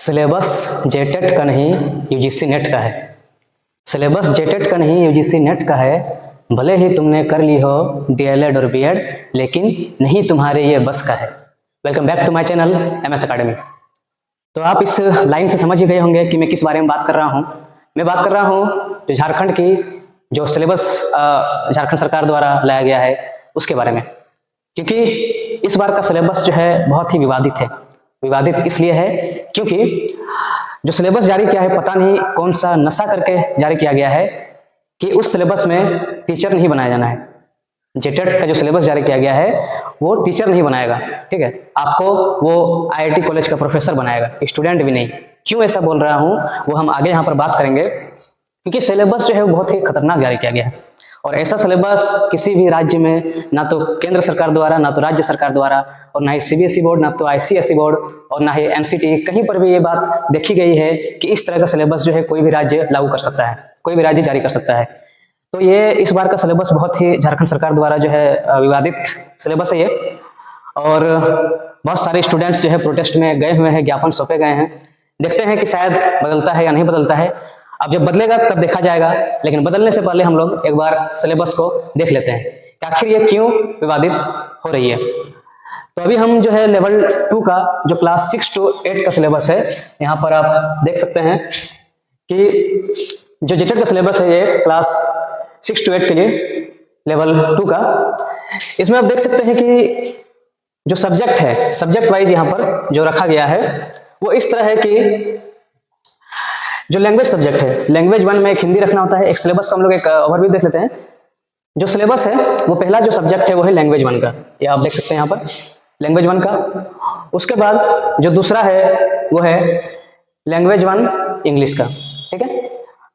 Syllabus JTET का नहीं UGC net का है। सिलेबस जेटेट का नहीं यूजीसी नेट का है। भले ही तुमने कर ली हो डीएलएड और बीएड, लेकिन नहीं तुम्हारे ये बस का है। Welcome back to my channel MS academy. तो आप इस लाइन से समझ ही गए होंगे कि मैं किस बारे में बात कर रहा हूँ। मैं बात कर रहा हूँ जो झारखंड की जो सिलेबस झारखंड सरकार द्वारा लाया गया है उसके बारे में, क्योंकि इस बार का सिलेबस जो है बहुत ही विवादित है। विवादित इसलिए है क्योंकि जो सिलेबस जारी किया है, पता नहीं कौन सा नशा करके जारी किया गया है कि उस सिलेबस में टीचर नहीं बनाया जाना है। जेटेट का जो सिलेबस जारी किया गया है वो टीचर नहीं बनाएगा, ठीक है। आपको वो आईआईटी कॉलेज का प्रोफेसर बनाएगा, स्टूडेंट भी नहीं। क्यों ऐसा बोल रहा हूँ वो हम आगे यहाँ पर बात करेंगे, क्योंकि सिलेबस जो है वो बहुत ही खतरनाक जारी किया गया है। और ऐसा सिलेबस किसी भी राज्य में ना तो केंद्र सरकार द्वारा, ना तो राज्य सरकार द्वारा, और ना ही सीबीएसई बोर्ड, ना तो आईसीएसई बोर्ड, और ना ही एनसीटी, कहीं पर भी ये बात देखी गई है कि इस तरह का सिलेबस जो है कोई भी राज्य लागू कर सकता है, कोई भी राज्य जारी कर सकता है। तो ये इस बार का सिलेबस बहुत ही झारखंड सरकार द्वारा जो है विवादित सिलेबस है ये। और बहुत सारे स्टूडेंट्स जो है प्रोटेस्ट में गए हुए हैं, ज्ञापन सौंपे गए हैं। देखते हैं कि शायद बदलता है या नहीं बदलता है। अब जब बदलेगा तब देखा जाएगा, लेकिन बदलने से पहले हम लोग एक बार सिलेबस को देख लेते हैं कि आखिर ये क्यों विवादित हो रही है। तो अभी हम जो है लेवल 2 का जो क्लास 6 to 8 का सिलेबस है, यहाँ पर आप देख सकते हैं कि जो जेटेट का सिलेबस है ये क्लास 6 to 8 के लिए लेवल 2 का। इसमें आप देख सकते हैं कि जो सब्जेक्ट है, सब्जेक्ट वाइज यहाँ पर जो रखा गया है वो इस तरह है कि जो लैंग्वेज सब्जेक्ट है, लैंग्वेज 1 में एक हिंदी रखना होता है। एक सिलेबस का हम लोग एक ओवरव्यू देख लेते हैं। जो सिलेबस है वो पहला जो सब्जेक्ट है वो है लैंग्वेज 1 का, ये आप देख सकते हैं यहाँ पर लैंग्वेज 1 का। उसके बाद जो दूसरा है वो है लैंग्वेज 1 इंग्लिश का, ठीक है।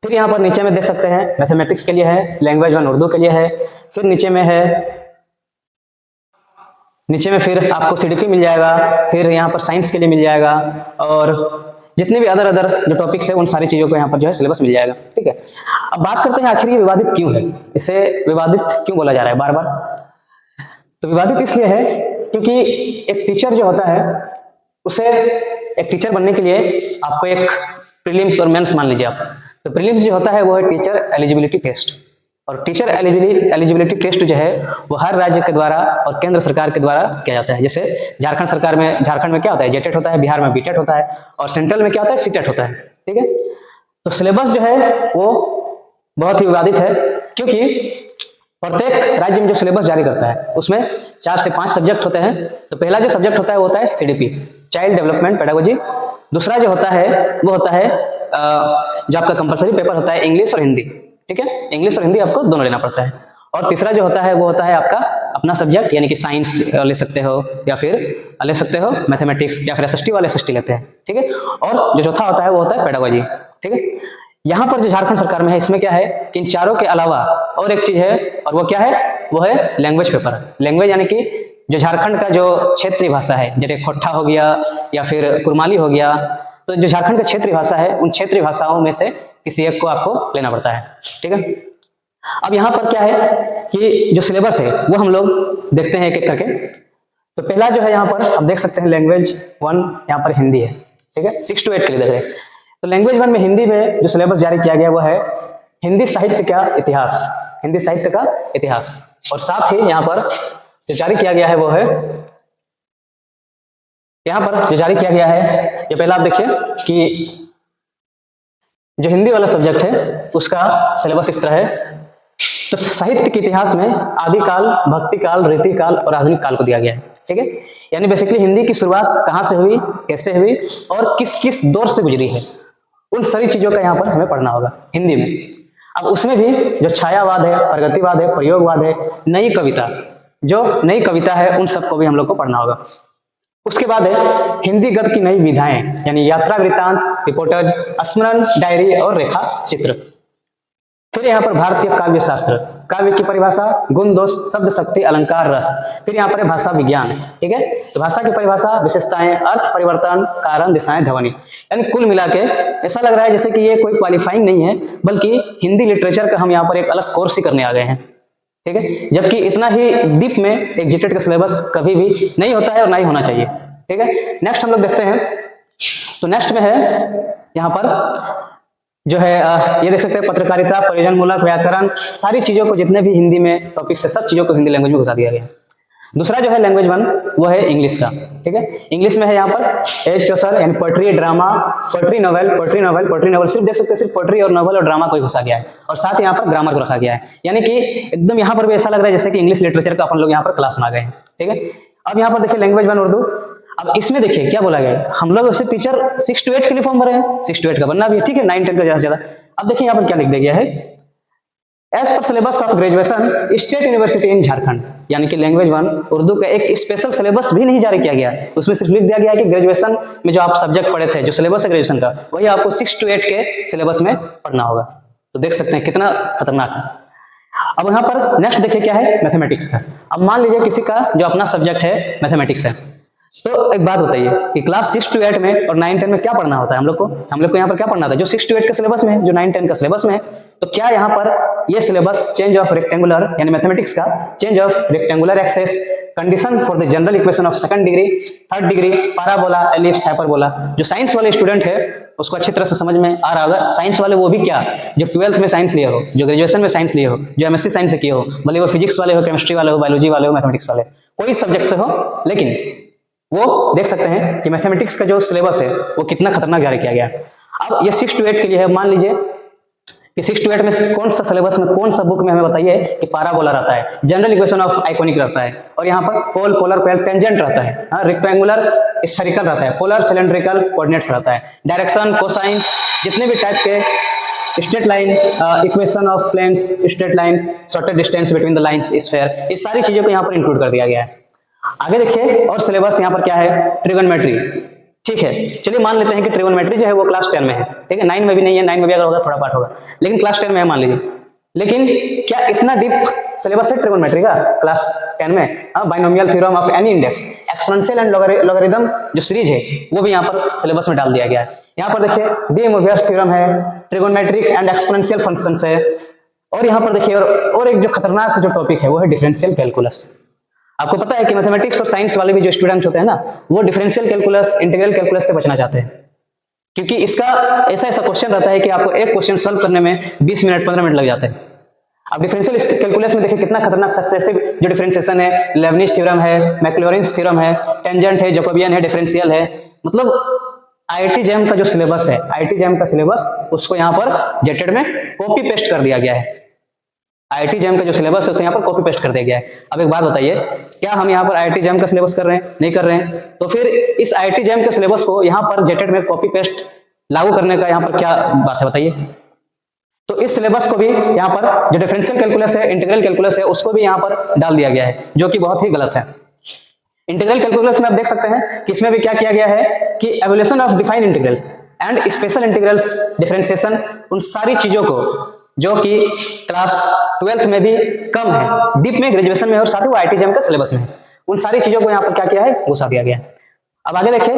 फिर यहाँ पर नीचे में देख सकते हैं मैथमेटिक्स के लिए है, लैंग्वेज 1 उर्दू के लिए है। फिर नीचे में फिर आपको सीडीपी मिल जाएगा, फिर यहाँ पर साइंस के लिए मिल जाएगा, और जितने भी अदर जो टॉपिक्स है उन सारी चीजों को यहाँ पर जो है सिलेबस मिल जाएगा, ठीक है। अब बात करते हैं आखिर ये विवादित क्यों है, इसे विवादित क्यों बोला जा रहा है बार बार। तो विवादित इसलिए है क्योंकि एक टीचर जो होता है उसे, एक टीचर बनने के लिए आपको एक प्रीलिम्स और मेंस मान लीजिए आप। तो प्रीलिम्स जो होता है वो है टीचर एलिजिबिलिटी टेस्ट, और टीचर एलिजिबिलिटी टेस्ट जो है वो हर राज्य के द्वारा और केंद्र सरकार के द्वारा किया जाता है। जैसे झारखंड में क्या होता है, जेटेट होता है, बिहार में बीटेट होता है, और सेंट्रल में क्या होता है, सीटेट होता है, ठीक है। तो सिलेबस जो है वो बहुत ही विवादित है, क्योंकि प्रत्येक राज्य में जो सिलेबस जारी करता है उसमें 4 से 5 सब्जेक्ट होते हैं। तो पहला जो सब्जेक्ट होता है वो होता है सीडीपी, चाइल्ड डेवलपमेंट पेडागोजी। दूसरा जो होता है वो होता है जो आपका कंपलसरी पेपर होता है इंग्लिश और हिंदी, ठीक है। इंग्लिश और हिंदी आपको दोनों लेना पड़ता है। और तीसरा जो होता है वो होता है आपका अपना सब्जेक्ट, यानी कि साइंस ले सकते हो या फिर ले सकते हो मैथमेटिक्स, या फिर एसएसटी वाले एसएसटी लेते हैं, ठीक है। और जो चौथा होता है वो होता है पेडागोजी, ठीक है। यहाँ पर जो झारखंड सरकार में है इसमें क्या है कि इन चारों के अलावा और एक चीज है, और वो क्या है, वो है लैंग्वेज पेपर। लैंग्वेज यानी कि जो झारखंड का जो क्षेत्रीय भाषा है, जैसे खोट्टा हो गया या फिर कुरमाली हो गया, तो जो झारखंड का क्षेत्रीय भाषा है उन क्षेत्रीय भाषाओं में से किसी एक को आपको लेना पड़ता है, ठीक है। अब यहाँ पर क्या है कि जो सिलेबस है वो हम लोग देखते हैं एक एक करके। तो पहला जो है यहाँ पर आप देख सकते हैं लैंग्वेज 1, यहाँ पर हिंदी है, ठीक है। 6 to 8 के लिए देख रहे हैं। तो लैंग्वेज 1 में हिंदी में जो सिलेबस जारी किया गया वो है हिंदी साहित्य का इतिहास, हिंदी साहित्य का इतिहास। और साथ ही यहाँ पर जो जारी किया गया है वो है, यहाँ पर जो जारी किया गया है, ये पहला आप देखिए कि जो हिंदी वाला सब्जेक्ट है उसका सिलेबस इस तरह है। तो साहित्य के इतिहास में आदिकाल, भक्ति काल, रीति काल और आधुनिक काल को दिया गया है, ठीक है। यानी बेसिकली हिंदी की शुरुआत कहाँ से हुई, कैसे हुई और किस किस दौर से गुजरी है, उन सारी चीजों का यहाँ पर हमें पढ़ना होगा हिंदी में। अब उसमें भी जो छायावाद है, प्रगतिवाद है, प्रयोगवाद है, नई कविता, जो नई कविता है उन सबको भी हम लोग को पढ़ना होगा। उसके बाद है हिंदी गद्य की नई विधाएं, यानी यात्रा वृत्तांत, रिपोर्टज, स्मरण, डायरी और रेखा चित्र। फिर यहाँ पर भारतीय काव्य शास्त्र, काव्य की परिभाषा, गुण दोष, शब्द शक्ति, अलंकार रस। फिर यहाँ पर है भाषा विज्ञान, ठीक है। तो भाषा की परिभाषा, विशेषताएं, अर्थ परिवर्तन, कारण, दिशाएं, ध्वनि। यानी कुल मिला के ऐसा लग रहा है जैसे कि ये कोई क्वालिफाइंग नहीं है, बल्कि हिंदी लिटरेचर का हम यहाँ पर एक अलग कोर्स ही करने आ गए हैं, ठीक है। जबकि इतना ही डीप में एक जेटेट का सिलेबस कभी भी नहीं होता है और ना ही होना चाहिए, ठीक है। नेक्स्ट हम लोग देखते हैं तो नेक्स्ट में है यहाँ पर जो है ये देख सकते हैं पत्रकारिता, प्रयोजनमूलक, व्याकरण, सारी चीजों को जितने भी हिंदी में टॉपिक्स है सब चीजों को हिंदी लैंग्वेज में घुसा दिया गया। दूसरा जो है लैंग्वेज 1 वो है इंग्लिश का, ठीक है। इंग्लिश में है यहाँ पर एच चौसर यानी पोएट्री, ड्रामा, पोएट्री नॉवल, सिर्फ देख सकते हैं सिर्फ पोएट्री और नॉवल और ड्रामा को ही घुसा गया है, और साथ ही यहाँ पर ग्रामर को रखा गया है, यानी कि एकदम यहाँ पर भी ऐसा लग रहा है जैसे कि इंग्लिश लिटरेचर का अपन लोग यहाँ पर क्लास में आ गए हैं, ठीक है। अब यहाँ पर देखिए लैंग्वेज 1 उर्दू। अब इसमें देखिए क्या बोला गया है, हम लोग वैसे टीचर 6 to 8 के लिए फॉर्म भरे हैं, 6 to 8 का बनना भी है, ठीक है, 9 10 का ज्यादा से ज्यादा। अब देखिए यहाँ पर क्या लिख दिया गया है, as per syllabus of graduation state university in Jharkhand, यानी कि लैंग्वेज 1 उर्दू का एक स्पेशल सिलेबस भी नहीं जारी किया गया, उसमें सिर्फ लिख दिया गया है कि ग्रेजुएशन में जो आप सब्जेक्ट पढ़े थे, जो सिलेबस है ग्रेजुएशन का, वही आपको 6 to 8 के सिलेबस में पढ़ना होगा। तो देख सकते हैं कितना खतरनाक है। अब यहाँ पर नेक्स्ट देखिए क्या है, मैथमेटिक्स का। अब मान लीजिए किसी का जो अपना सब्जेक्ट है मैथमेटिक्स है, तो एक बात बताइए कि क्लास 6 to 8 में और 9 10 में क्या पढ़ना होता है हम लोग को यहाँ पर क्या पढ़ना था, जो 6 to 8 का सिलेबस में है, जो 9 10 का सिलेबस में है। तो क्या यहाँ पर ये सिलेबस चेंज ऑफ रेक्टेंगुलर यानी मैथमेटिक्स का change of rectangular axes, condition for the general equation of second degree, third degree, parabola, ellipse, hyperbola, जो साइंस वाले स्टूडेंट है उसको अच्छी तरह से समझ में आ रहा होगा। साइंस वाले वो भी क्या, जो 12th में साइंस लिए हो, जो ग्रेजुएशन में साइंस लिए हो, जो एमएससी साइंस से किए हो, भले वो फिजिक्स वाले हो, केमिस्ट्री वाले हो, बायोलॉजी वाले हो, मैथमेटिक्स वाले, कोई सब्जेक्ट से हो, लेकिन वो देख सकते हैं कि मैथमेटिक्स का जो सिलेबस है वो कितना खतरनाक जारी किया गया है। अब ये 6 to 8 के लिए है, मान लीजिए कि 6 to 8 में कौन सा सिलेबस में, कौन सा बुक में हमें बताइए कि पैराबोला रहता है, जनरल इक्वेशन ऑफ आइकोनिक रहता है, और यहाँ पर पोल, पोलर, टेंजेंट रहता है, रेक्टेंगुलर, स्फेरिकल रहता है, पोलर, सिलेंड्रिकल कोऑर्डिनेट्स रहता है, डायरेक्शन, कोसाइंस, जितने भी टाइप के straight line, equation of planes, straight line, shortest distance between the lines, sphere, ये सारी चीजों को यहाँ पर इंक्लूड कर दिया गया है। आगे देखिए और सिलेबस यहाँ पर क्या है, ट्रिगोनोमेट्री, ठीक है। चलिए मान लेते हैं कि ट्रिगोनोमेट्री जो है वो क्लास 10 में है, ठीक है, 9 में भी नहीं है, 9 में भी अगर होगा थोड़ा पार्ट होगा, लेकिन क्लास 10 में है मान लीजिए। लेकिन क्या इतना डीप सिलेबस है ट्रिगोनोमेट्री का क्लास 10 में? Binomial theorem of any index, exponential and logarithm जो सीरीज है वो भी यहाँ पर सिलेबस में डाल दिया गया है। यहाँ पर देखिए डी मोवियस थ्योरम है, ट्रिगोनोमेट्रिक एंड एक्सपोनेंशियल फंक्शंस है, और यहाँ पर देखिए और एक जो खतरनाक जो टॉपिक है वो है डिफरेंशियल कैलकुलस। आपको पता है कि मैथमेटिक्स और साइंस वाले भी जो स्टूडेंट होते हैं ना, वो डिफरेंशियल कैलकुलस, इंटीग्रल कैलकुलस से बचना चाहते हैं, क्योंकि इसका ऐसा क्वेश्चन रहता है कि आपको एक क्वेश्चन सॉल्व करने में 20 मिनट 15 मिनट लग जाते हैं। अब डिफरेंशियल कैलकुलस में देखिए कितना खतरनाक सक्सेसिव जो डिफरेंशिएशन है, लेबनिज थ्योरम है, मैक्लॉरिन्स थ्योरम है, टेंजेंट है, जैकोबियन है, डिफरेंशियल है। मतलब आईआईटी जैम का जो सिलेबस है, आईआईटी जैम का सिलेबस उसको यहाँ पर जेटेड में कॉपी पेस्ट कर दिया गया है। आईआईटी जैम का जो सिलेबस है उसे यहाँ पर कॉपी पेस्ट कर दिया गया है। अब एक बात बताइए, क्या हम यहाँ पर आईआईटी जैम का सिलेबस कर रहे हैं? नहीं कर रहे हैं। तो फिर इस आईआईटी जैम के सिलेबस को यहाँ पर जेटेड में कॉपी पेस्ट लागू करने का यहाँ पर क्या बात है बताइए। तो इस सिलेबस को भी यहाँ पर जो डिफरेंशियल कैलकुलस है, इंटीग्रल कैलकुलस है, उसको भी यहाँ पर डाल दिया गया है, जो कि बहुत ही गलत है। इंटीग्रल कैलकुलस में आप देख सकते हैं कि इसमें भी क्या किया गया है कि evolution of defined integrals and special integrals, differentiation, उन सारी चीजों को जो कि क्लास 12th में भी कम है, डीप में, ग्रेजुएशन में और साथ ही वो आईआईटी जैम का सिलेबस में है, उन सारी चीजों को यहाँ पर क्या किया है, घुसा दिया गया है। अब आगे देखिए,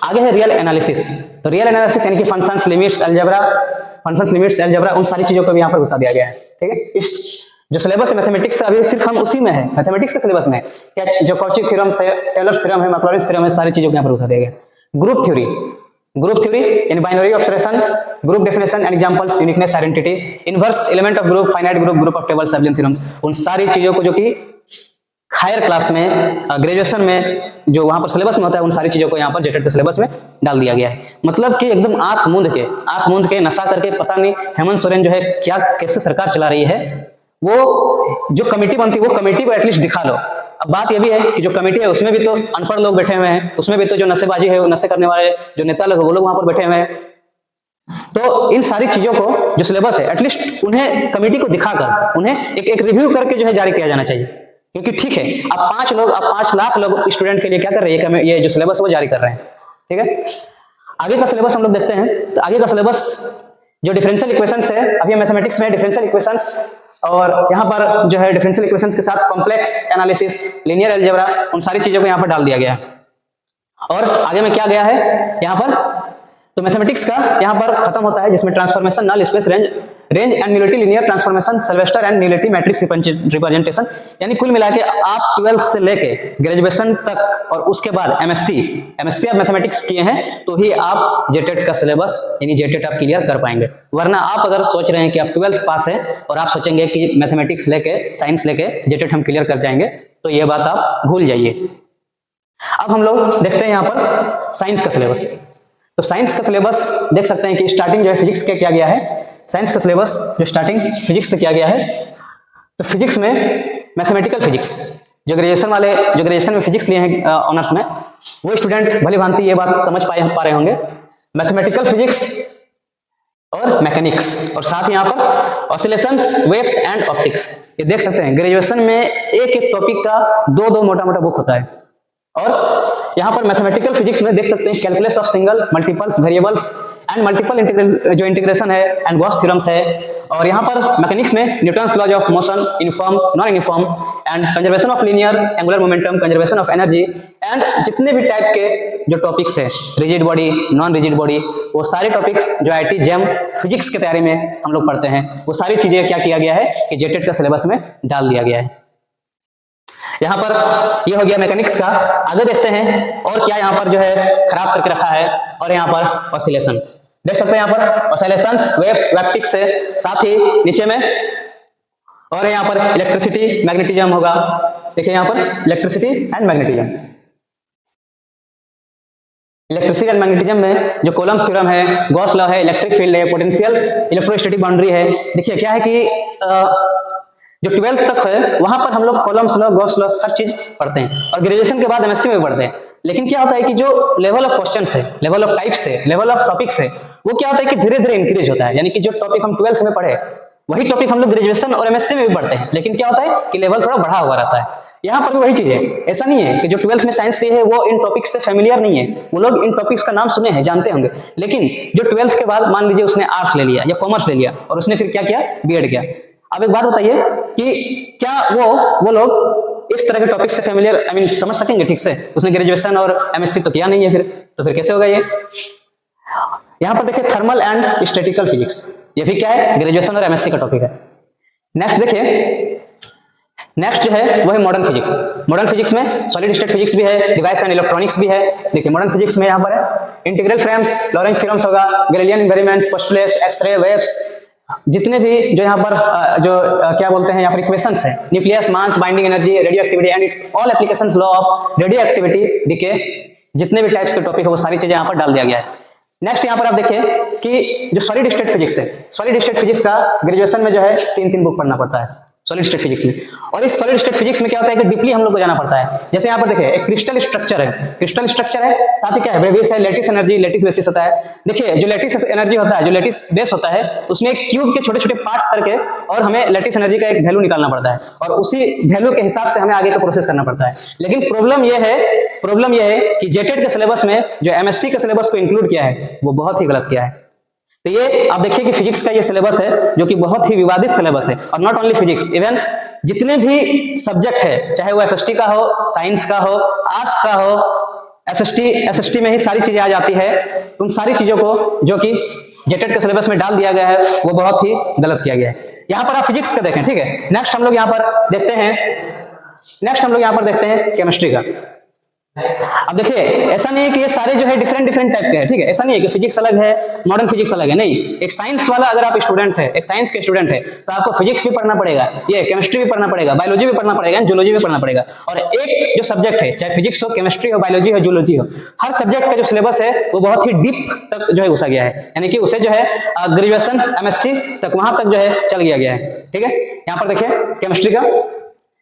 आगे है रियल एनालिसिस। तो रियल एनालिसिस यानी कि फंक्शंस, लिमिट्स, अलजेब्रा, उन सारी चीजों को भी यहाँ पर घुसा दिया गया है, ठीक है। इस जो सिलेबस है मैथमेटिक्स का, अभी सिर्फ हम उसी में है, मैथमेटिक्स के सिलेबस में क्या जो कॉची थ्योरम्स है, टेलर्स थ्योरम है, मैक्लॉरिन्स थ्योरम है, सारी चीजों को यहाँ पर घुसा दिया गया। ग्रुप थ्योरी यानी binary observation, group definition and examples, uniqueness, identity, inverse, element of group, finite group of tables, abelian theorems, उन सारी चीजों को जो कि हायर क्लास में, ग्रेजुएशन में जो वहां पर सिलेबस में होता है, उन सारी चीजों को यहाँ पर जेटेड के सिलेबस में डाल दिया गया है। मतलब कि एकदम आंख मूंद के नशा करके, पता नहीं हेमंत सोरेन जो है क्या कैसे सरकार चला रही है, वो जो कमेटी बनती है वो कमेटी को एटलीस्ट दिखा लो। अब बात यह भी है कि जो कमेटी है उसमें भी तो अनपढ़ लोग बैठे हुए हैं, उसमें भी तो जो नशेबाजी है, नशे करने वाले जो नेता लोग वो लोग वहां पर बैठे हुए हैं। तो इन सारी चीजों को जो सिलेबस है एटलीस्ट उन्हें कमेटी को दिखाकर उन्हें एक रिव्यू करके जो है जारी किया जाना चाहिए, क्योंकि ठीक है अब 5 लाख लोग स्टूडेंट के लिए क्या कर रहे हैं, ये जो सिलेबस वो जारी कर रहे हैं, ठीक है। आगे का सिलेबस हम लोग देखते हैं। तो आगे का सिलेबस जो डिफरेंशियल इक्वेशंस है, अभी मैथमेटिक्स में डिफरेंशियल इक्वेशंस, और यहाँ पर जो है डिफरेंशियल इक्वेशंस के साथ कॉम्प्लेक्स एनालिसिस, लीनियर अलजेब्रा, उन सारी चीजों को यहाँ पर डाल दिया गया है। और आगे में क्या गया है यहाँ पर, तो मैथमेटिक्स का यहाँ पर खत्म होता है, जिसमें transformation, null space, range, range and nullity linear transformation, Sylvester and nullity matrix representation. यानी कुल मिला के आप 12th से लेके ग्रेजुएशन तक और उसके बाद एमएससी आप मैथमेटिक्स किए हैं तो ही आप जेटेट का सिलेबस यानी जेटेट आप क्लियर कर पाएंगे। वरना आप अगर सोच रहे हैं कि आप 12th पास है और आप सोचेंगे कि मैथमेटिक्स लेके साइंस लेके जेटेट हम क्लियर कर जाएंगे तो ये बात आप भूल जाइए। अब हम लोग देखते हैं यहाँ पर साइंस का सिलेबस। तो साइंस का सिलेबस देख सकते हैं कि स्टार्टिंग जो है फिजिक्स का किया गया है। साइंस का सिलेबस जो स्टार्टिंग फिजिक्स से किया गया है, तो फिजिक्स में मैथमेटिकल फिजिक्स जो ग्रेजुएशन में फिजिक्स लिए हैं ऑनर्स में, वो स्टूडेंट भली भांति ये बात समझ पा रहे होंगे। मैथमेटिकल फिजिक्स और मैकेनिक्स, और साथ ही यहाँ पर ऑसिलेशंस, वेव्स एंड ऑप्टिक्स। ये देख सकते हैं ग्रेजुएशन में एक एक टॉपिक का दो मोटा मोटा बुक होता है। और यहाँ पर मैथमेटिकल फिजिक्स में देख सकते हैं calculus of single, multiples, variables and multiple जो इंटीग्रेशन है एंड गॉस थ्योरम्स है। और यहाँ पर मैकेनिक्स में Newton's laws of motion, uniform, non uniform and conservation of linear angular momentum, conservation of energy and जितने भी टाइप के जो टॉपिक्स है, rigid body, non rigid body, वो सारे टॉपिक्स जो आईटी जेम फिजिक्स की तैयारी में हम लोग पढ़ते हैं, वो सारी चीजें क्या किया गया है कि जेटेट का सिलेबस में डाल दिया गया है। यहाँ पर ये हो गया मैकेनिक्स का। आगे देखते हैं और क्या यहाँ पर जो है खराब करके रखा है। और यहाँ पर ऑसिलेशन देख सकते हैं, यहाँ पर ऑसिलेशंस, वेव्स, ऑप्टिक्स से साथ ही नीचे में और यहाँ पर इलेक्ट्रिसिटी, मैग्नेटिज्म होगा। देखिए यहाँ पर electricity and magnetism. Electricity and magnetism में जो कूलम्ब थ्योरम है, गॉस लॉ है, इलेक्ट्रिक फील्ड है, पोटेंशियल, इलेक्ट्रोस्टैटिक बाउंड्री है। देखिए क्या है कि जो 12th तक है वहां पर हम लोग कॉलम्स लॉ, गॉस लॉ हर चीज पढ़ते हैं और ग्रेजुएशन के बाद एमएससी में भी पढ़ते हैं। लेकिन क्या होता है कि जो लेवल ऑफ क्वेश्चंस है, लेवल ऑफ टाइप्स है, लेवल ऑफ टॉपिक्स है, वो क्या होता है कि धीरे धीरे इंक्रीज होता है। यानी कि जो टॉपिक हम 12th में पढ़े वही टॉपिक हम लोग ग्रेजुएशन और एमएससी में भी पढ़ते हैं, लेकिन क्या होता है कि लेवल थोड़ा बढ़ा हुआ रहता है। यहाँ पर भी वही चीज है। ऐसा नहीं है कि जो 12th में साइंस लिए है वो इन टॉपिक्स से फेमिलियर नहीं है, वो लोग इन टॉपिक्स का नाम सुने हैं, जानते होंगे। लेकिन जो 12th के बाद मान लीजिए उसने आर्ट्स ले लिया या कॉमर्स ले लिया और उसने फिर क्या किया, बीएड किया। अब एक बात बताइए कि क्या वो लोग इस तरह के टॉपिक से फेमिलियर समझ सकेंगे ठीक से? उसने ग्रेजुएशन और एमएससी तो किया नहीं है, फिर कैसे होगा ये? यहाँ पर देखिए थर्मल एंड स्टैटिकल फिजिक्स, ये भी क्या है, ग्रेजुएशन और एमएससी का टॉपिक है। नेक्स्ट देखिए, नेक्स्ट जो है वो है मॉडर्न फिजिक्स। मॉडर्न फिजिक्स में सॉलिड स्टेट फिजिक्स भी है, डिवाइस एंड इलेक्ट्रॉनिक्स भी है। देखिए मॉडर्न फिजिक्स में यहाँ पर है इंटीग्रल फ्रेम्स, लॉरेंज थ्योरम्स होगा, Galilean environments, postulates, X-ray, waves, जितने भी जो यहाँ पर क्या बोलते हैं यहाँ पर इक्वेशंस है, nucleus, mass, binding energy, radio activity and its all applications, law of radio activity, decay, जितने भी टाइप्स के टॉपिक है वो सारी चीजें यहाँ पर डाल दिया गया है। नेक्स्ट यहाँ पर आप देखिए कि जो सॉलिड स्टेट फिजिक्स है, सॉलिड स्टेट फिजिक्स का ग्रेजुएशन में जो है 3 बुक पढ़ना पड़ता है सॉलिड स्टेट फिजिक्स में। और इस सॉलिड स्टेट फिजिक्स में क्या होता है कि डीपली हम लोग को जाना पड़ता है। जैसे यहाँ पर देखिए एक क्रिस्टल स्ट्रक्चर है, साथ ही क्या है, ब्रेविस है, लैटिस एनर्जी, लैटिस बेसिस होता है। देखिए जो लैटिस एनर्जी होता है, जो लैटिस बेस होता है, उसमें एक क्यूब के छोटे छोटे पार्ट्स करके और हमें लैटिस एनर्जी का एक वैल्यू निकालना पड़ता है और उसी वैल्यू के हिसाब से हमें आगे का प्रोसेस करना पड़ता है। लेकिन प्रॉब्लम यह है कि जेटेट के सिलेबस में जो एमएससी के सिलेबस को इंक्लूड किया है वो बहुत ही गलत किया है। तो ये आप देखिए कि फिजिक्स का ये सिलेबस है जो कि बहुत ही विवादित सिलेबस है। और नॉट ओनली फिजिक्स, इवन जितने भी सब्जेक्ट है, चाहे वो एसएसटी का हो, साइंस का हो, आर्ट्स का हो, एसएसटी में ही सारी चीजें आ जाती है। उन सारी चीजों को जो कि जेटेट के सिलेबस में डाल दिया गया है वो बहुत ही गलत किया गया है। यहाँ पर आप फिजिक्स का देखें, ठीक है। नेक्स्ट हम लोग यहाँ पर देखते हैं केमिस्ट्री का। अब देखिए ऐसा नहीं है कि ये सारे जो है डिफरेंट टाइप के हैं, ठीक है। ऐसा नहीं है कि फिजिक्स अलग है, मॉडर्न फिजिक्स अलग है, नहीं। एक साइंस वाला अगर आप स्टूडेंट है, एक साइंस के स्टूडेंट है, तो आपको फिजिक्स भी पढ़ना पड़ेगा, ये केमिस्ट्री भी पढ़ना पड़ेगा, बायोलॉजी भी पढ़ना पड़ेगा, जूलॉजी भी पढ़ना पड़ेगा। और एक जो सब्जेक्ट है, चाहे फिजिक्स हो, केमिस्ट्री हो, बायोलॉजी हो, जूलॉजी हो, हर सब्जेक्ट का जो सिलेबस है वो बहुत ही डीप तक जो है घुसा गया है। यानी कि उसे जो है ग्रेजुएशन, एमएससी तक वहां तक जो है चल गया है, ठीक है। यहाँ पर देखिए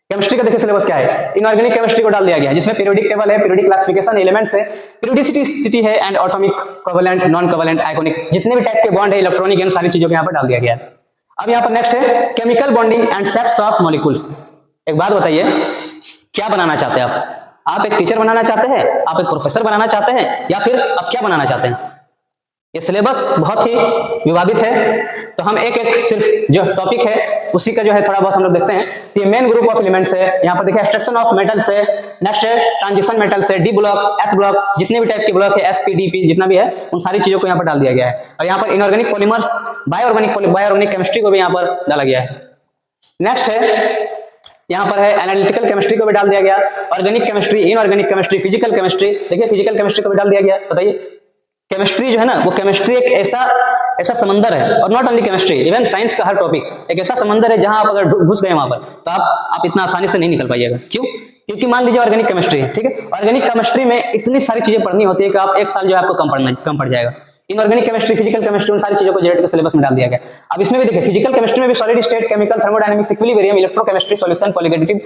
केमिस्ट्री का देखिए सिलेबस क्या है, इनऑर्गेनिक केमिस्ट्री को डाल दिया गया है, जिसमें पीरियोडिक टेबल है, पीरियोडिक क्लासिफिकेशन, एलिमेंट्स है, पीरियोडिसिटी है and atomic, covalent, non covalent, ionic, जितने भी टाइप के बॉन्ड है, इलेक्ट्रॉनिक, इन सारी चीजों को यहाँ पर डाल दिया गया है। अब यहाँ पर नेक्स्ट है chemical bonding and shapes of molecules. एक बात बताइए, क्या बनाना चाहते हैं आप एक टीचर बनाना चाहते हैं, आप एक प्रोफेसर बनाना चाहते हैं, या फिर आप क्या बनाना चाहते हैं? ये सिलेबस बहुत ही विवादित है, तो हम एक एक सिर्फ जो टॉपिक है उसी का जो है थोड़ा बहुत हम लोग देखते हैं। तो ये मेन ग्रुप ऑफ एलिमेंट्स है। यहाँ पर देखिए एक्सट्रैक्शन ऑफ मेटल्स है, नेक्स्ट है ट्रांजिशन मेटल्स है, डी ब्लॉक, एस ब्लॉक, जितने भी टाइप के ब्लॉक है, एसपीडीपी जितना भी है उन सारी चीजों को यहाँ पर डाल दिया गया है। और यहाँ पर इनऑर्गेनिक पॉलीमर्स, बायोऑर्गेनिक केमिस्ट्री को भी यहाँ पर डाला गया है। नेक्स्ट है यहाँ पर है एनालिटिकल केमिस्ट्री को भी डाल दिया गया, organic chemistry, inorganic chemistry, physical chemistry. देखिए फिजिकल केमिस्ट्री को भी डाल दिया गया। बताइए केमिस्ट्री जो है ना, वो केमिस्ट्री एक ऐसा समंदर है, और not only chemistry, even science का हर टॉपिक एक ऐसा समंदर है जहां आप अगर घुस गए वहां पर तो आप इतना आसानी से नहीं निकल पाइएगा। क्यों? क्योंकि मान लीजिए ऑर्गेनिक केमिस्ट्री है, ठीक है, ऑर्गेनिक केमिस्ट्री में इतनी सारी चीजें पढ़नी होती है कि आप एक साल जो है आपको कम पड़ जाएगा। इनऑर्गेनिक केमिस्ट्री, फिजिकल केमिस्ट्री, उन सारी चीजों को जेनेटिक सिलेबस में डाल दिया गया। अब इसमें भी देखिए फिजिकल केमिस्ट्री में भी solid state, chemical, thermodynamics, equilibrium, electrochemistry, solution, colligative,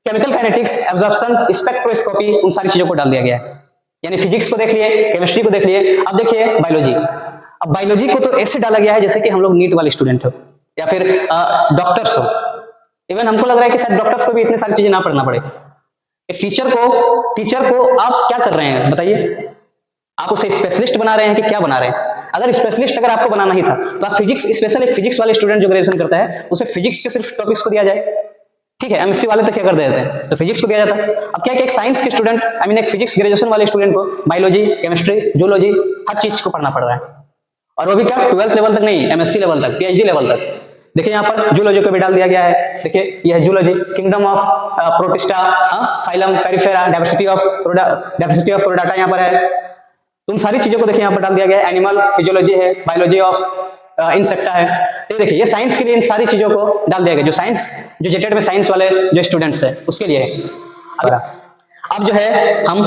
chemical kinetics, absorption, spectroscopy, उन सारी चीजों को डाल दिया गया है। यानी फिजिक्स को देख लिए, केमिस्ट्री को देख लिए। अब देखिए बायोलॉजी। अब बायोलॉजी को तो ऐसे डाला गया है जैसे कि हम लोग नीट वाले स्टूडेंट हो या फिर डॉक्टर्स हो। इवन हमको लग रहा है कि शायद डॉक्टर्स को भी इतनी सारी चीजें ना पढ़ना पड़े। टीचर को आप क्या कर रहे हैं बताइए? आप उसे स्पेशलिस्ट बना रहे हैं कि क्या बना रहे हैं? अगर स्पेशलिस्ट अगर आपको बनाना ही था तो आप फिजिक्स, स्पेशल एक फिजिक्स वाले स्टूडेंट जो ग्रेजुएशन करता है उसे फिजिक्स के सिर्फ टॉपिक्स को दिया जाए, ठीक है। एमएससी वाले तो क्या कर देते हैं, तो फिजिक्स को दिया जाता है। अब क्या एक साइंस के स्टूडेंट, एक फिजिक्स ग्रेजुएशन वाले स्टूडेंट को बायोलॉजी, केमिस्ट्री, जूलॉजी, हर चीज को पढ़ना पड़ रहा है, और वो भी क्या 12th लेवल तक नहीं, एमएससी लेवल तक, पीएचडी लेवल तक। देखिए यहाँ पर जूलॉजी को भी डाल दिया गया है। देखिए यह zoology, kingdom of protista, phylum, porifera, diversity of chordata यहाँ पर है। उन सारी चीजों को देखिए यहाँ पर डाल दिया गया है। एनिमल फिजियोलॉजी है, बायोलॉजी ऑफ इंसेक्टा है। तो देखिए ये साइंस के लिए इन सारी चीजों को डाल दिया गया, जो जेटेड में साइंस वाले जो स्टूडेंट्स हैं उसके लिए है। अब जो है हम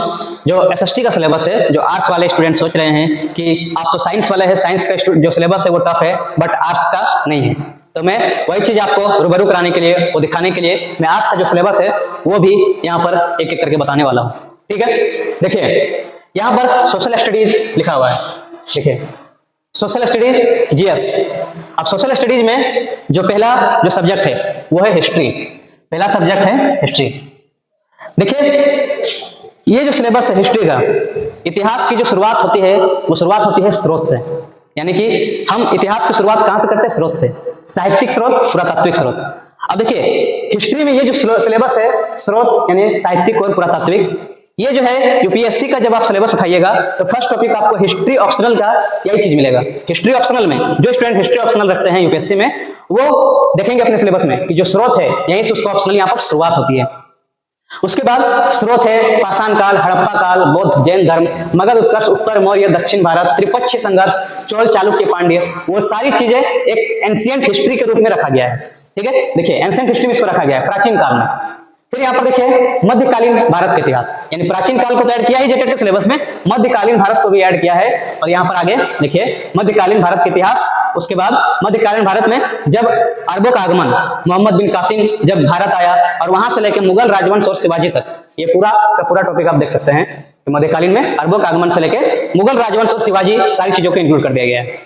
जो एसएसटी का सिलेबस है, जो आर्ट्स वाले स्टूडेंट सोच रहे हैं कि आप तो साइंस वाले हैं, साइंस का जो सिलेबस है वो टफ है, बट आर्ट्स का नहीं है, तो मैं वही चीज आपको रूबरू कराने के लिए, वो दिखाने के लिए मैं आर्ट्स का जो सिलेबस है वो भी यहाँ पर एक एक करके बताने वाला हूँ, ठीक है। देखिए यहाँ पर सोशल स्टडीज लिखा हुआ है। देखिए सोशल स्टडीज, जीएस। अब सोशल स्टडीज में जो पहला जो सब्जेक्ट है वो है हिस्ट्री। पहला सब्जेक्ट है हिस्ट्री। देखिए ये जो सिलेबस है हिस्ट्री का, इतिहास की जो शुरुआत होती है वो शुरुआत होती है स्रोत से। यानी कि हम इतिहास की शुरुआत कहां से करते हैं? स्रोत से। साहित्यिक स्रोत, पुरातात्विक स्रोत। अब देखिए हिस्ट्री में ये जो सिलेबस है, स्रोत यानी साहित्यिक और पुरातात्विक, ये जो है यूपीएससी का जब आप सिलेबस उठाइएगा तो फर्स्ट टॉपिक आपको हिस्ट्री ऑप्शनल का यही चीज मिलेगा। हिस्ट्री ऑप्शनल में जो स्टूडेंट हिस्ट्री ऑप्शनल रखते हैं यूपीएससी में, वो देखेंगे अपने सिलेबस में कि जो स्रोत है यहीं से उसको ऑप्शनल यहाँ पर शुरुआत होती है। उसके बाद स्रोत है पाषाण काल, हड़प्पा काल, बौद्ध, जैन धर्म, मगध उत्कर्ष, उत्तर मौर्य, दक्षिण भारत, त्रिपक्षीय संघर्ष, चोल, चालुक्य, पांड्य, वो सारी चीजें एक एंशिएंट हिस्ट्री के रूप में रखा गया है, ठीक है। देखिए एंशिएंट हिस्ट्री में इसको रखा गया है, प्राचीन काल में। फिर यहाँ पर देखिए मध्यकालीन भारत का इतिहास, यानी प्राचीन काल को तो ऐड किया ही जेटेड के सिलेबस में, मध्यकालीन भारत को भी ऐड किया है। और यहाँ पर आगे देखिए मध्यकालीन भारत का इतिहास। उसके बाद मध्यकालीन भारत में जब अरबों का आगमन, मोहम्मद बिन कासिम जब भारत आया, और वहां से लेकर मुगल राजवंश और शिवाजी तक, ये पूरा का पूरा टॉपिक आप देख सकते हैं। मध्यकालीन में अरबों का आगमन से लेकर मुगल राजवंश और शिवाजी, सारी चीजों को इंक्लूड कर दिया गया है।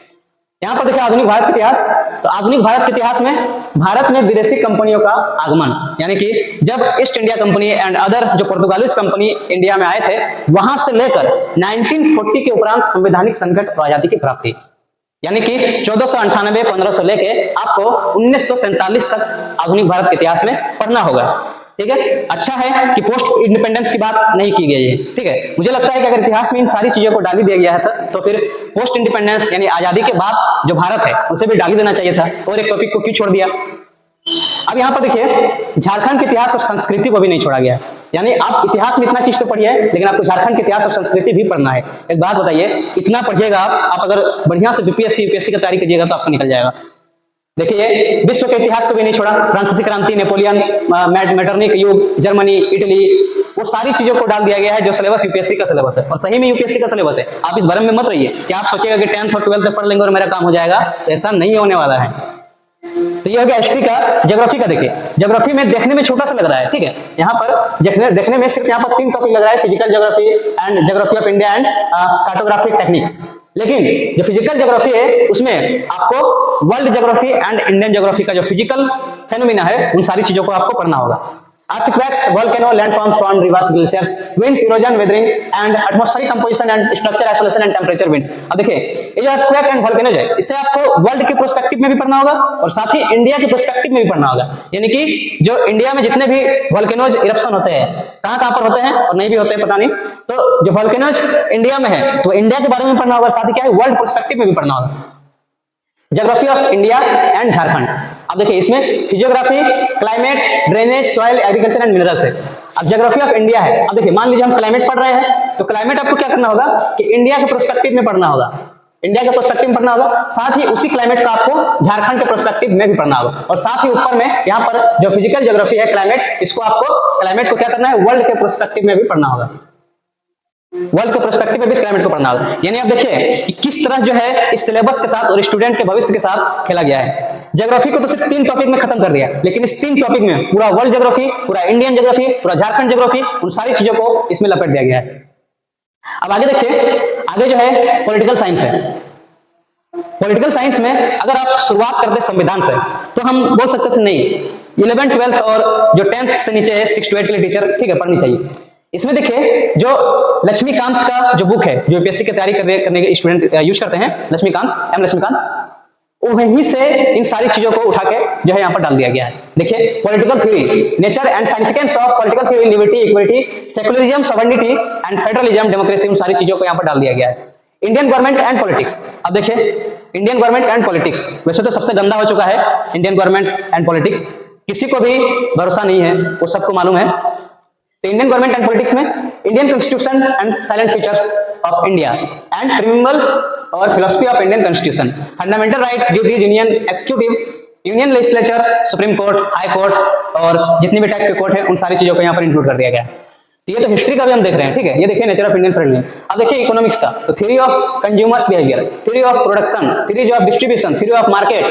यहाँ पर देखिए आधुनिक भारत का इतिहास। तो आधुनिक भारत के इतिहास में भारत में विदेशी कंपनियों का आगमन, यानी कि जब east India company and other जो पुर्तगालीज कंपनी इंडिया में आए थे, वहां से लेकर 1940 के उपरांत संवैधानिक संकट और आजादी की प्राप्ति, यानी कि 1498 1500 लेके आपको 1947 तक आधुनिक भारत के इतिहास में पढ़ना होगा, ठीक है। अच्छा है कि पोस्ट इंडिपेंडेंस की बात नहीं की गई है, ठीक है। मुझे लगता है कि अगर इतिहास में इन सारी चीजों को डाल ही दिया गया है तो फिर पोस्ट इंडिपेंडेंस यानी आजादी के बाद जो भारत है उसे भी डाल ही देना चाहिए था, और एक टॉपिक को क्यों छोड़ दिया। अब यहाँ पर देखिए झारखंड के इतिहास और संस्कृति को भी नहीं छोड़ा गया। यानी आप इतिहास में इतना चीज तो पढ़िए, लेकिन आपको झारखंड के इतिहास और संस्कृति भी पढ़ना है। एक बात बताइए, इतना पढ़िएगा आप अगर बढ़िया से बीपीएससी यूपीएससी की तैयारी कीजिएगा तो आपको निकल जाएगा। देखिए विश्व के इतिहास को भी नहीं छोड़ा, फ्रांसीसी क्रांति, नेपोलियन, मेटरनिक युग, जर्मनी, इटली, वो सारी चीजों को डाल दिया गया है जो सिलेबस यूपीएससी का सिलेबस है, और सही में यूपीएससी का सिलेबस है। आप इस भ्रम में मत रहिए कि आप सोचिएगा कि 10th और 12th तक पढ़ लेंगे और मेरा काम हो जाएगा, तो ऐसा नहीं होने वाला है। तो ये हो गया हिस्ट्री का। ज्योग्राफी का देखिए, ज्योग्राफी में देखने में छोटा सा लग रहा है, ठीक है। यहाँ पर देखने में सिर्फ यहाँ पर 3 टॉपिक लग रहा है, physical geography and geography of India and cartographic techniques. लेकिन जो फिजिकल ज्योग्राफी है उसमें आपको world geography and Indian geography का जो फिजिकल फेनोमेना है उन सारी चीजों को आपको पढ़ना होगा। Earthquakes, volcano, landforms, storm, rivers, glaciers, winds, erosion, weathering and atmospheric composition and structure isolation and temperature winds। अब देखिए ये जो earthquake and volcanoes है इससे आपको वर्ल्ड के प्रोस्पेक्टिव में भी पढ़ना होगा और साथ ही इंडिया के प्रोस्पेक्टिव में भी पढ़ना होगा। यानी कि जो इंडिया में जितने भी वोल्केनोज इरप्शन होते हैं कहाँ पर होते हैं और नहीं भी होते हैं पता नहीं, तो जो वोल्केनोज इंडिया में है तो इंडिया के बारे में पढ़ना होगा, साथ ही क्या है वर्ल्ड प्रोस्पेक्टिव में भी पढ़ना होगा। Geography of India and Jharkhand. अब देखिए इसमें physiography, climate, drainage, soil, agriculture and minerals है। अब ज्योग्राफी ऑफ इंडिया है। अब देखिए मान लीजिए हम क्लाइमेट पढ़ रहे हैं तो क्लाइमेट आपको क्या करना होगा कि इंडिया के प्रोस्पेक्टिव में पढ़ना होगा, इंडिया के प्रोस्पेक्टिव में पढ़ना होगा, साथ ही उसी क्लाइमेट का आपको झारखंड के प्रोस्पेक्टिव में भी पढ़ना होगा। और साथ ही ऊपर में यहाँ पर जो फिजिकल ज्योग्राफी है क्लाइमेट, इसको आपको क्लाइमेट को क्या करना है वर्ल्ड के प्रोस्पेक्टिव में भी पढ़ना होगा, वर्ल्ड के पर्सपेक्टिव में भी क्लाइमेट को पढ़ना होगा। यानी आप देखिए कि किस तरह जो है इस सिलेबस के साथ और स्टूडेंट के भविष्य के साथ खेला गया है। ज्योग्राफी को तो सिर्फ 3 टॉपिक में खत्म कर दिया, लेकिन इस 3 टॉपिक में पूरा वर्ल्ड ज्योग्राफी, पूरा इंडियन ज्योग्राफी, पूरा झारखंड ज्योग्राफी, उन सारी चीजों को इसमें लपेट दिया गया है। अब आगे देखिए, आगे जो है पॉलिटिकल साइंस है। पॉलिटिकल साइंस में अगर आप शुरुआत करते संविधान से तो हम बोल सकते थे नहीं 11th 12th और जो 10th से नीचे है 6 to 8 के लिए टीचर ठीक है पढ़नी चाहिए। इसमें देखिए जो लक्ष्मीकांत का जो बुक है जो यूपीएससी की तैयारी करने के स्टूडेंट यूज करते हैं, लक्ष्मीकांत, एम लक्ष्मीकांत, वहीं से इन सारी चीजों को उठा के जो है यहाँ पर डाल दिया गया है। देखिए political theory, nature and significance of political theory, liberty, equity, secularism, sovereignty and federalism, democracy, उन सारी चीजों को यहाँ पर डाल दिया गया है। Indian government and politics. अब देखिए इंडियन गवर्नमेंट एंड पॉलिटिक्स वैसे तो सबसे गंदा हो चुका है इंडियन गवर्नमेंट एंड पॉलिटिक्स, किसी को भी भरोसा नहीं है, वो सबको मालूम है। तो इंडियन गवर्नमेंट एंड पॉलिटिक्स में Indian constitution and salient features of India and preamble और philosophy of Indian constitution, fundamental rights, duties, union executive, union legislature, supreme court, high court और जितनी भी टाइप के कोर्ट है उन सारी चीजों को यहाँ पर इंक्लूड कर दिया गया है। तो ये तो हिस्ट्री का भी हम देख रहे हैं, ठीक है। ये देखिए नेचर ऑफ इंडियन फ्रेंडली। अब देखिए इकोनॉमिक्स का, तो theory of consumers behaviour, theory of production, theory of distribution, theory of market,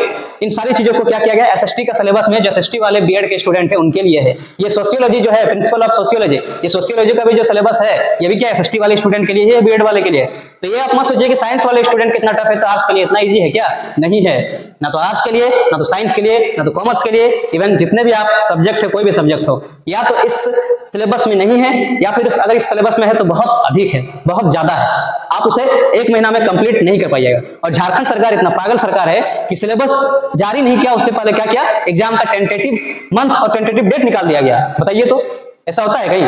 इन सारी चीजों को क्या किया गया एसएसटी का सिलेबस में, जो एसएसटी वाले बीएड के स्टूडेंट है उनके लिए है। ये सोशियोलॉजी जो है, प्रिंसिपल ऑफ सोशियोलॉजी, ये सोशियोलॉजी का भी जो सिलेबस है ये भी क्या एसएसटी वाले स्टूडेंट के लिए है, बीएड वाले के लिए। तो ये आप मत सोचिए कि साइंस वाले स्टूडेंट कितना टफ है तो आर्ट्स के लिए इतना इजी है, क्या नहीं है। ना तो आर्ट्स के लिए, ना तो साइंस के लिए, ना तो कॉमर्स के लिए, इवन जितने भी आप सब्जेक्ट है, कोई भी सब्जेक्ट हो, या तो इस सिलेबस में नहीं है या फिर अगर इस सिलेबस में है तो बहुत अधिक है, बहुत ज्यादा है, आप उसे 1 महीना में कंप्लीट नहीं कर पाइएगा। और झारखंड सरकार इतना पागल सरकार है कि सिलेबस जारी नहीं किया, उससे पहले क्या किया एग्जाम का टेंटेटिव मंथ और टेंटेटिव डेट निकाल दिया गया। बताइए तो ऐसा होता है कहीं?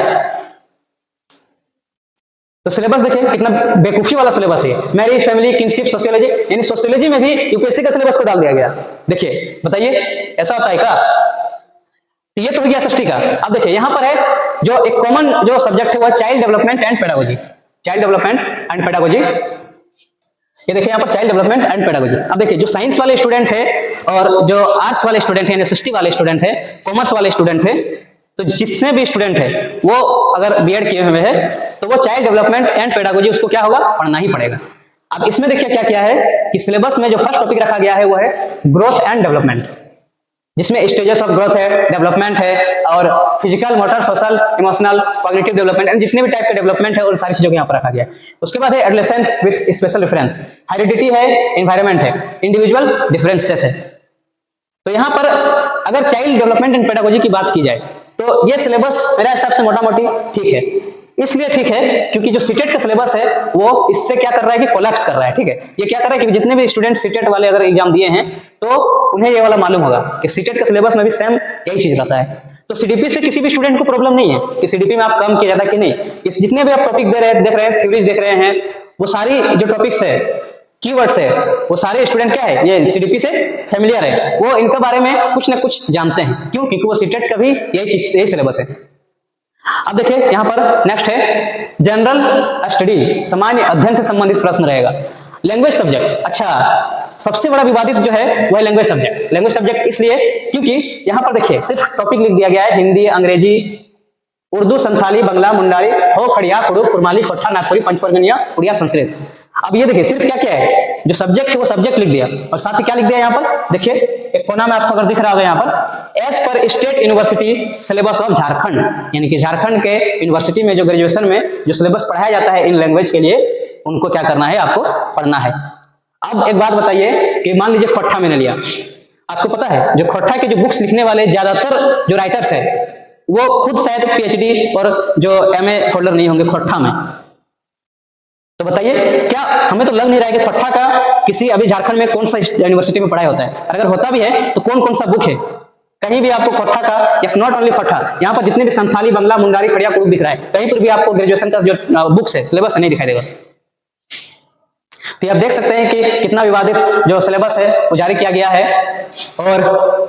तो सिलेबस देखिए कितना बेवकूफी वाला सिलेबस है। मैरिज, फैमिली, किनशिप, सोशियोलॉजी, यानी सोशियोलॉजी में भी यूपीएससी का सिलेबस को डाल दिया गया। देखिए बताइए ऐसा होता है क्या? ये तो हो गया एसएसटी का। अब देखिए यहाँ पर है जो एक कॉमन जो सब्जेक्ट है वो child development and pedagogy, child development and pedagogy. ये देखिए यहाँ पर चाइल्ड डेवलपमेंट एंड पेडागोजी। अब देखिए जो साइंस वाले स्टूडेंट है और जो आर्ट्स वाले स्टूडेंट है, एसएसटी वाले स्टूडेंट है, कॉमर्स वाले स्टूडेंट है, तो जितने भी स्टूडेंट है वो अगर बीएड किए हुए हैं तो वो चाइल्ड डेवलपमेंट एंड पेडागोजी उसको क्या होगा पढ़ना ही पड़ेगा। अब इसमें देखिए क्या किया है कि सिलेबस में जो फर्स्ट टॉपिक रखा गया है वो है ग्रोथ एंड डेवलपमेंट, जिसमें स्टेजेस ऑफ ग्रोथ है, डेवलपमेंट है और physical, motor, social, emotional, cognitive development and जितने भी टाइप के डेवलपमेंट है उन सारी चीजों को यहाँ पर रखा गया है। उसके बाद है adolescence with special reference, heredity है, एनवायरनमेंट है, इंडिविजुअल डिफरेंसेस है। तो यहाँ पर अगर चाइल्ड डेवलपमेंट एंड पेडागोजी की बात की जाए तो ये सिलेबस मेरे हिसाब से मोटा मोटी ठीक है। इसलिए ठीक है क्योंकि जो सीटेट का सिलेबस है वो इससे क्या कर रहा है कि कोलैप्स कर रहा है, ठीक है। ये क्या कर रहा है कि जितने भी स्टूडेंट सीटेट वाले अगर एग्जाम दिए हैं तो उन्हें ये वाला मालूम होगा कि सीटेट का सिलेबस में भी सेम यही चीज रहता है। तो सीडीपी से किसी भी स्टूडेंट को प्रॉब्लम नहीं है कि सीडीपी में आप कम किया ज्यादा कि नहीं, इस जितने भी आप टॉपिक देख रहे हैं, थ्योरीज देख रहे हैं, वो सारी जो टॉपिक्स है, कीवर्ड्स है, वो सारे स्टूडेंट क्या है ये सीडीपी से फेमिलियर है, वो इनके बारे में कुछ ना कुछ जानते हैं। क्यों? क्योंकि वो सीटेट का भी यही सिलेबस है। अब देखिए यहाँ पर नेक्स्ट है जनरल स्टडी, सामान्य अध्ययन से संबंधित प्रश्न रहेगा। लैंग्वेज सब्जेक्ट, अच्छा सबसे बड़ा विवादित जो है वो है लैंग्वेज सब्जेक्ट। लैंग्वेज सब्जेक्ट इसलिए क्योंकि यहाँ पर देखिए सिर्फ टॉपिक लिख दिया गया है हिंदी, अंग्रेजी, उर्दू, संथाली, बंगला, मुंडारी, हो, खड़िया, कुड़ुक, कुरमाली, खोटा, नागपुरी, पंचपरगनिया, उड़िया, संस्कृत। अब ये देखिए सिर्फ क्या है जो सब्जेक्ट है वो सब्जेक्ट लिख दिया और साथ ही क्या लिख दिया यहाँ पर देखिए एक कोना में आपको अगर दिख रहा होगा यहाँ पर as per state university syllabus of Jharkhand, यानी कि झारखंड के यूनिवर्सिटी में जो ग्रेजुएशन में जो सिलेबस पढ़ाया जाता है इन लैंग्वेज के लिए उनको क्या करना है आपको पढ़ना है। अब एक बात बताइए कि मान लीजिए खोटा मैंने लिया, आपको पता है जो खोटा के जो बुक्स लिखने वाले ज्यादातर जो राइटर्स है वो खुद शायद पीएचडी और जो एमए होल्डर नहीं होंगे खोट्ठा में। तो बताइए, क्या हमें तो लग नहीं रहा है कि खोट्ठा का किसी अभी झारखंड में कौन सा यूनिवर्सिटी में पढ़ाई होता है, अगर होता भी है तो कौन कौन सा बुक है। कहीं भी आपको खोट्ठा का, या नॉट ओनली खोट्ठा, यहाँ पर जितने भी संथाली, बंगला, मुंडारी, खड़िया कुरुख दिख रहा है, कहीं पर भी आपको ग्रेजुएशन का जो बुक्स है, सिलेबस नहीं दिखाई देगा। तो आप देख सकते हैं कि कितना विवादित जो सिलेबस है वो जारी किया गया है, और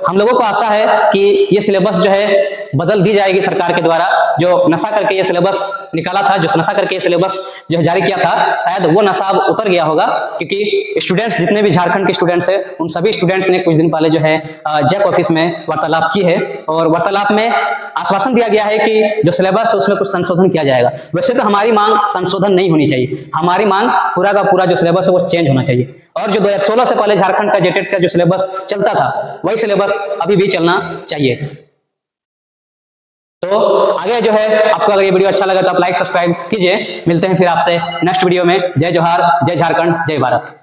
हम लोगों को आशा है कि ये सिलेबस जो है बदल दी जाएगी सरकार के द्वारा। जो नशा करके ये सिलेबस निकाला था, जो नशा करके ये सिलेबस जो है जारी किया था, शायद वो नशा अब उतर गया होगा, क्योंकि स्टूडेंट्स जितने भी झारखंड के स्टूडेंट्स हैं, उन सभी स्टूडेंट्स ने कुछ दिन पहले जो है जैक ऑफिस में वार्तालाप की है, और वार्तालाप में आश्वासन दिया गया है कि जो सिलेबस है उसमें कुछ संशोधन किया जाएगा। वैसे तो हमारी मांग संशोधन नहीं होनी चाहिए, हमारी मांग पूरा का पूरा जो सिलेबस है वो चेंज होना चाहिए, और जो 2016 से पहले झारखंड का जेटेट का जो सिलेबस चलता था वही सिलेबस अभी भी चलना चाहिए। तो आगे जो है, आपको अगर ये वीडियो अच्छा लगा तो आप लाइक सब्सक्राइब कीजिए। मिलते हैं फिर आपसे नेक्स्ट वीडियो में। जय जोहार, जय झारखंड, जय भारत।